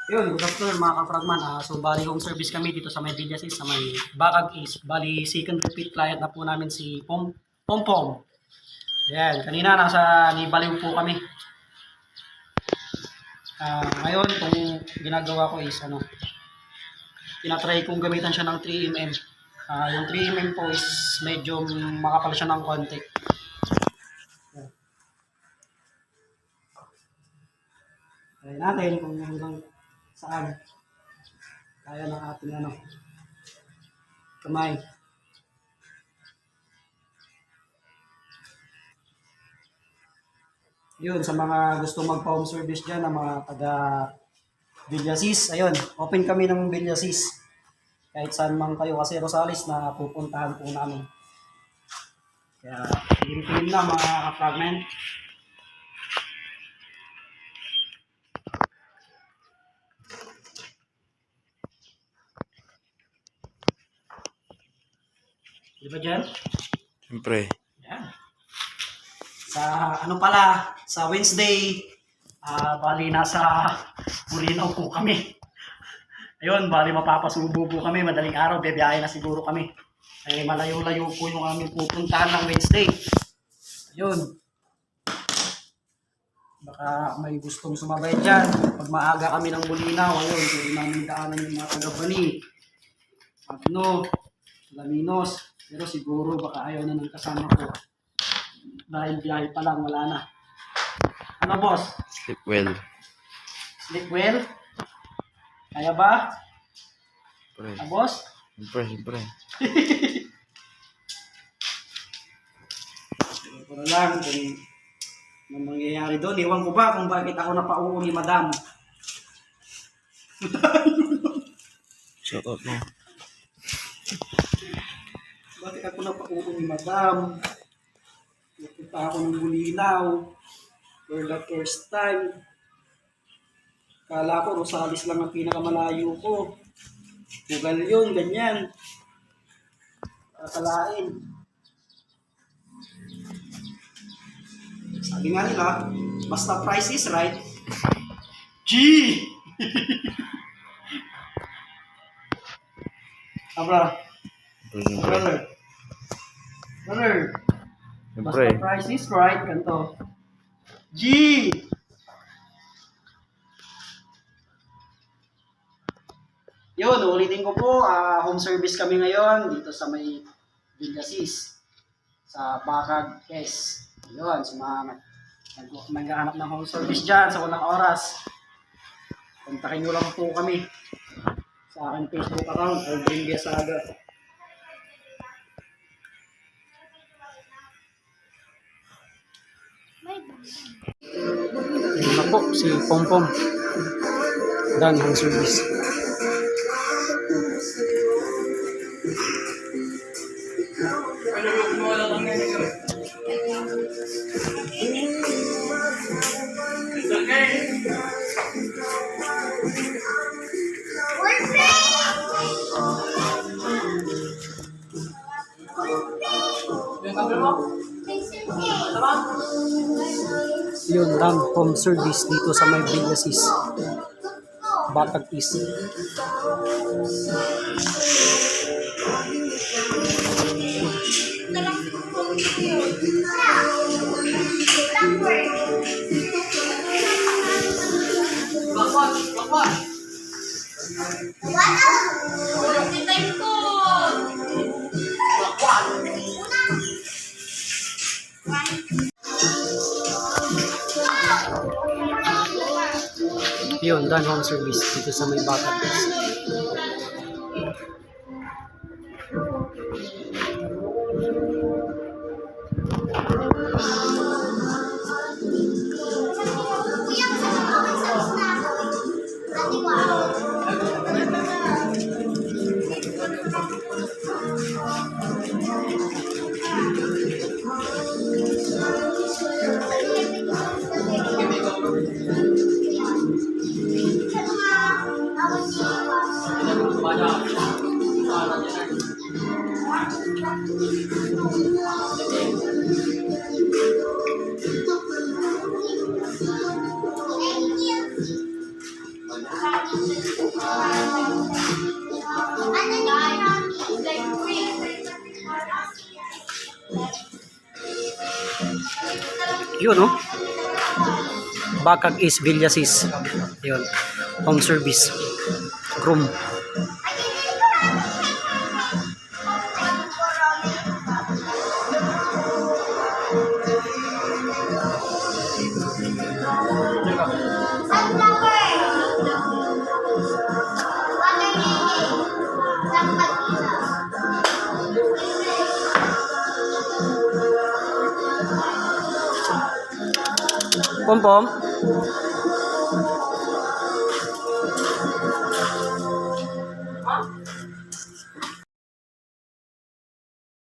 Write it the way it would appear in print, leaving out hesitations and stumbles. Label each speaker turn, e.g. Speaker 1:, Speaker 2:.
Speaker 1: Yun, good afternoon mga ka-frogman. So, bali home service kami dito sa may Villasis, sa may Bacag East. Bali, second repeat client na po namin si Pompom. Yan, kanina nasa Nibaliw po kami. Ngayon, itong ginagawa ko is, tinatry kong gamitan siya ng 3mm. Yung 3mm po is medyo makapal siya ng konti. Try natin kung hanggang saan kaya ng ating kamay. Yun, sa mga gusto magpa-home service dyan, na mga taga Villasis, ayun, open kami ng Villasis. Kahit saan man kayo, kasi Rosales na pupuntahan po namin. Kaya, pilim na mga fragment. Di ba dyan?
Speaker 2: Siyempre.
Speaker 1: Yan. Sa Wednesday, bali nasa Purinaw po kami. Ayun, bali mapapasubo po kami, madaling araw, bibiyahe na siguro kami. Ay malayo-layo po yung aming pupuntahan ng Wednesday. Ayun. Baka may gustong sumabay dyan. Pag maaga kami ng Bulinaw, ayun, pwede namin daanan yung mga taga-Bani, Pagno, Laminos. Pero siguro baka ayaw na ng kasama ko. Dahil biyahe pa lang, wala na. Ano boss?
Speaker 2: Sleep well.
Speaker 1: Sleep well? Kaya ba?
Speaker 2: Siyempre.
Speaker 1: Boss?
Speaker 2: Siyempre.
Speaker 1: Ito na lang kung anong mangyayari doon. Iwan ko ba kung bakit ako napauwi ni Madam?
Speaker 2: Shout out mo.
Speaker 1: Bakit ako napauwi ni Madam? Pupunta ako ng Bulinaw for the first time. Kala ko Rosales lang ang pinakamalayo ko. Tugal yun, ganyan. Kakalain. Sabi nga nila, basta price is right. G! Abra. Brother.
Speaker 2: Siyempre.
Speaker 1: Basta price is right, kanto. G! Yun, ulitin ko po, home service kami ngayon dito sa may Villasis, sa Bacag East. Yun, sa mga naghahanap ng home service dyan sa unang oras. Kontakin nyo lang po kami sa aking Facebook account, Aldrin Biasaga. Yun na po, si Pompom. Done home service. Yun, done home service dito sa may Villasis, Bacag East. Yun, done home service dito sa may Bacag East. Thank you. Yun, no? Bakag is Villasis. Yun. Home service. Groom. Pom-pom.